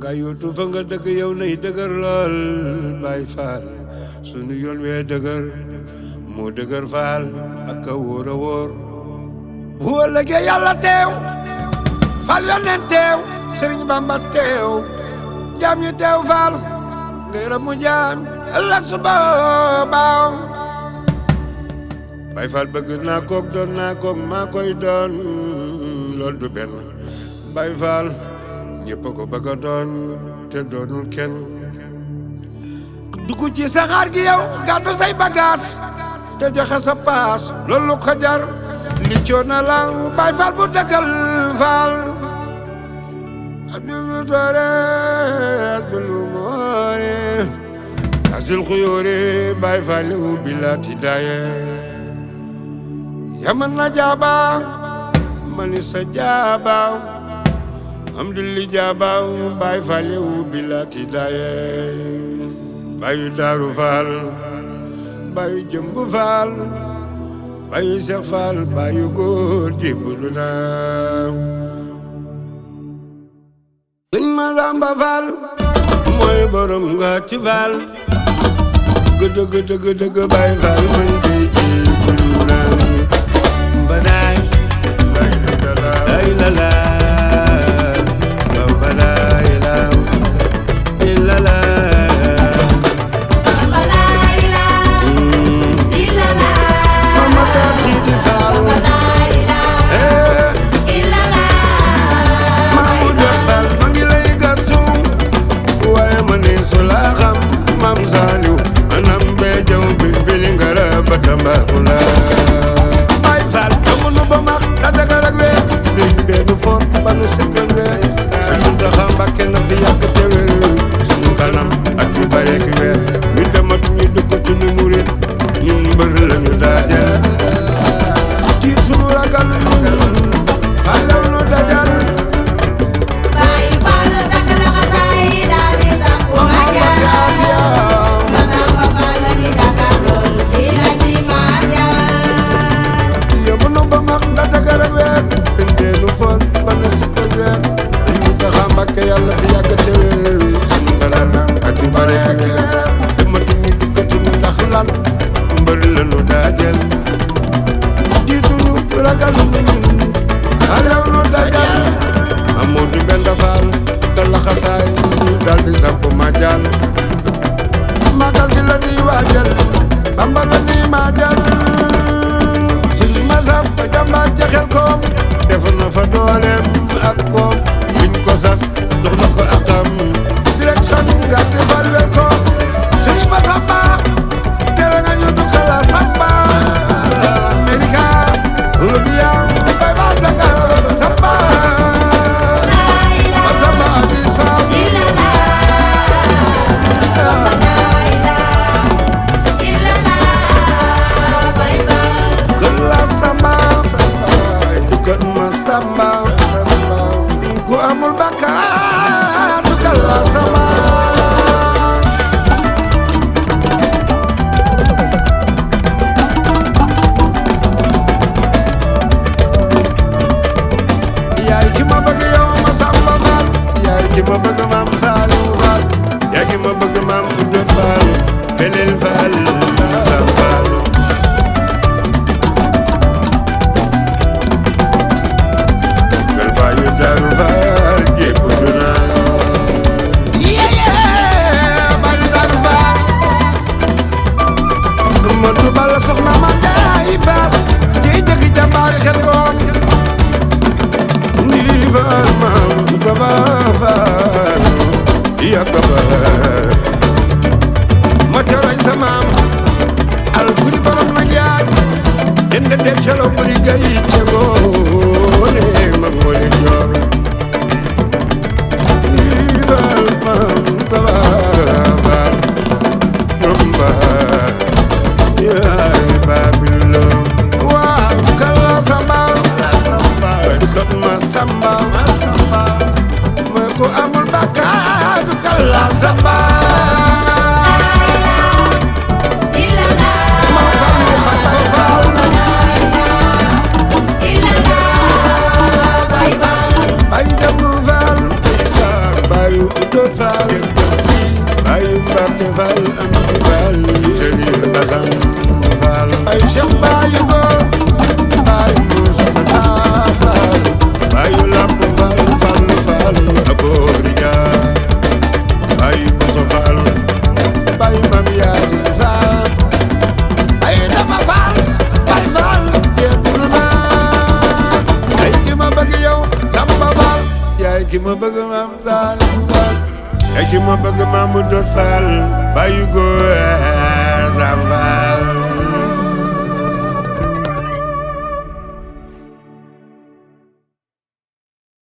nga yóotu fa nga dëgg yow nay dëgër lool Baay Faal sunu yoon wee dëgër moo dëgër faal ak a wóor a wóor bu ëllëgee yàlla teew faal yoneen teew Sëriñ Bamba teew jaam ñu teew faal ngir mu jaam ëllëg su boobaa Baay Faal bëgg naa kook doon naa kook maa koy doon lool du benn Baay Faal ñëpp a ko bëgg a doon te doonul kenn dugg ci saxaar gi yow gàddu say bagaas te joxe sa paas loolu ko jar li coona la Baay Faal bu dëggal faal abdou doore asbulu moore kasil xuyoore Baay Faal wu bilaati daaye yaman na jaaba mani sa jaaba am dulli jaaba Baay Faal wu bilaati daaye Bayu Daaru Faal Bayu Jëmb Faal Bayu Seex Faal Bayu góor jébbalu naa Sëñ Masamba Faal mooy borom nga ci Faal dëgg Baay Faal man dey jébbalu naa mbadaay ay lala mbadaay la ilala Baay Faal amunu ba max da dagar ak weer luñ beenu foor ba nu set doon weer suñu Muntaxa Mbàkke na fi yàgg te wér suñu kanam ak yu bare ki weer ñu demat ñu dëkkatu ñu murit ñun mbër lañu daajal tiit suñu ragal ñun xalaw nu dajal Baay Faal dakk la xasaay daal di sampu Majaal Masamba Faal la di dakar lool di la di Majaal yóbbu nu ba max da dagar ak weer luñ beenu foor ba nu set doon weer suñu Muntaxa Mbàkke yàlla fi yàgg te wér suñu kanam ak yu bare ki weer demat ñu dëkkatu ñu ndax lan mbër lañu daajal tiituñu ragaluñu ñun xalew nu dajal Amadou Mbenda Faal da laxasaay dal di samp Majaal magal gi la ñuy waajal Bamba la ñuy maajal suñu masam ba jàmbaar jaxel koom def na fa dooleem ak koom biñ ko sas dox na ko akam direction gàtti fal wel koom suñu masamba tere nga ñu dukkala samba Amerika Colombia Baay Faal Dakar samba masamba Aziz Faal kër la samba kër ma samba ku amul bakkaar kër la samba yaay ki ma bëgg yow ma samba Faal yaay ki ma bëgg maam Saaliw Faal yaay ki ma bëgg maam Udo Faal Belel Faal Sam Faal kër Bayu Daaru Faal jébbalu naa Bayu Daaru Faal ma du bala soxna ma jaay Faal ciy jëkk jàmbaari xel koom ndi Faal maam Taba Faal yàgg ba ma teroy sa maam al buri borom na jaay dende deg calo buri gay tegoone ma ngoone joor ndi Faal maam Taba Faal romba yaay Babilo waaw kala samba dukat ma samba mooy ku amul bakkaar dukal la samba ma falu Xalifa Faal Mbacke Fall am di Fall Serigne Assane Fall ay Cheikh Baye Góor Baye Moussa Fall Baye Lamp Fall Fall Fall Abori Dia Baye Moussa Fall Baye Mam Yacine Fall ay Dama Fall Baye Fall yéen ma ay ki ma bëgg yow Samba Fall yaay ki ma bëgg Mam Salim Fall yaay ki ma bëgg Mamadou Fall Baye Góor Samba